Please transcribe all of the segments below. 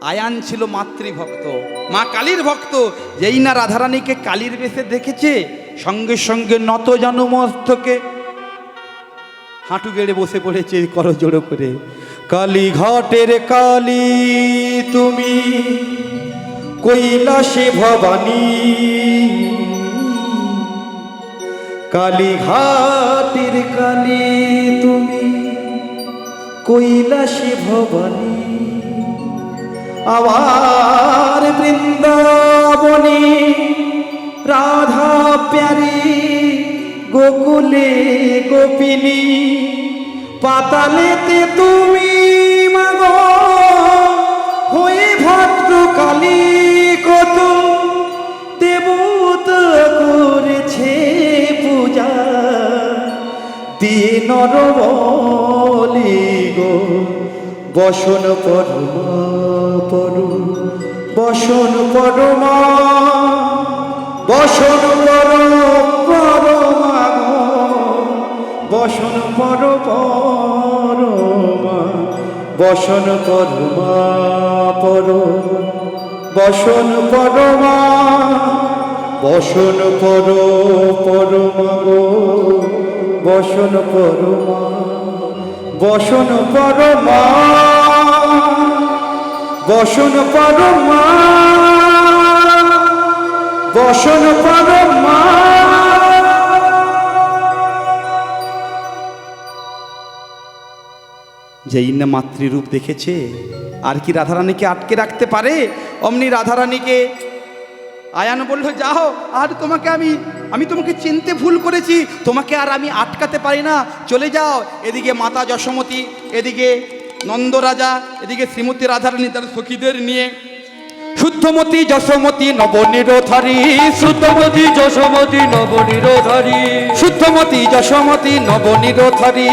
আয়ান ছিল মাতৃভক্ত, মা কালীর ভক্ত। যেই না রাধারানীকে কালীর বেশে দেখেছে, সঙ্গে সঙ্গে নত জানু মস্তকে হাঁটু গেড়ে বসে পড়েছে করজোড়ো করে। কালী ঘাটের কালী তুমি, কৈলাসে ভবানী, কালী ঘাটের কালী তুমি, কৈলাসে ভবানী। আবার বৃন্দাবনে রাধা প্যারি, গোকুলে গোপিনী, পাতালেতে তুমি মাগো হয়ে ভদ্রকালী। কত দেবতা করেছে পূজা, দিয়ে নরবলি গো বসন পরমা পরু, বসন পরমা, বসন পরমা গো, বসন পরমা, বসন পরমা পর, বসন পরমা, বসন পরমা গো, বসন পরমা, বসন পরমা, বসন পরমা, বসন পরমা। যেই না মাতৃরূপ দেখেছে, আর কি রাধারানীকে আটকে রাখতে পারে? অমনি রাধারানীকে আয়ান বলল, যাও, আর তোমাকে আমি তোমাকে চিনতে ভুল করেছি, তোমাকে আর আমি আটকাতে পারি না, চলে যাও। এদিকে মাতা যশোমতী, এদিকে নন্দরাজা, এদিকে শ্রীমতী রাধারানী তার সখীদের নিয়ে শুদ্ধমতী যশোমতী নবনিরোধারী, শুদ্ধমতী যশোমতী নবনিরোধারী, শুদ্ধমতী যশোমতী নবনিরোধারী,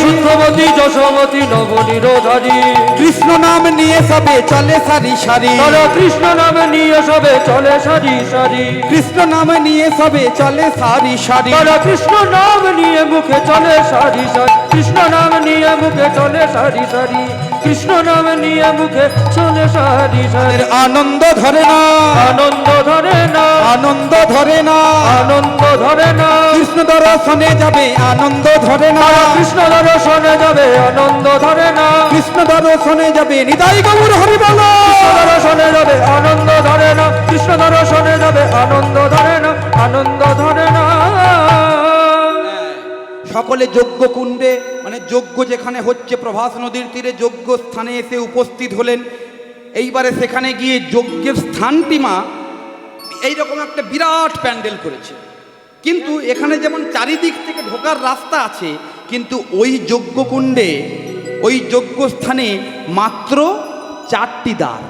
শুদ্ধমতী যশোমতী নবনিরোধারী। কৃষ্ণ নাম নিয়ে সবে চলে সারি সারি, কৃষ্ণ নাম নিয়ে সবে চলে সারি সারি, কৃষ্ণ নাম নিয়ে সবে চলে সারি সারি, কৃষ্ণ নাম নিয়ে মুখে চলে সারি সারি, কৃষ্ণ নাম নিয়ে মুখে চলে সারি সারি, কৃষ্ণ নাম নিয়ে মুখে চলে সারি সারি। আনন্দ ধরে না, আনন্দ ধরে না, আনন্দ ধরে না, আনন্দ ধরে না, কৃষ্ণ দর্শনে যাবে আনন্দ ধরে না, কৃষ্ণ দর্শনে যাবে আনন্দ ধরে না, কৃষ্ণ দর্শনে যাবে নিতাই গৌর হরি বল, দর্শনে যাবে আনন্দ ধরে না, কৃষ্ণ দর্শনে যাবে আনন্দ ধরে না, আনন্দ ধরে না। সকলে যজ্ঞ কুণ্ডে, মানে যজ্ঞ যেখানে হচ্ছে প্রভাস নদীর তীরে যজ্ঞ স্থানে এসে উপস্থিত হলেন। এইবারে সেখানে গিয়ে যজ্ঞের স্থানটি মা এইরকম একটা বিরাট প্যান্ডেল করেছে, কিন্তু এখানে যেমন চারিদিক থেকে ঢোকার রাস্তা আছে, কিন্তু ওই যজ্ঞকুণ্ডে, ওই যজ্ঞস্থানে মাত্র 4টি দ্বার।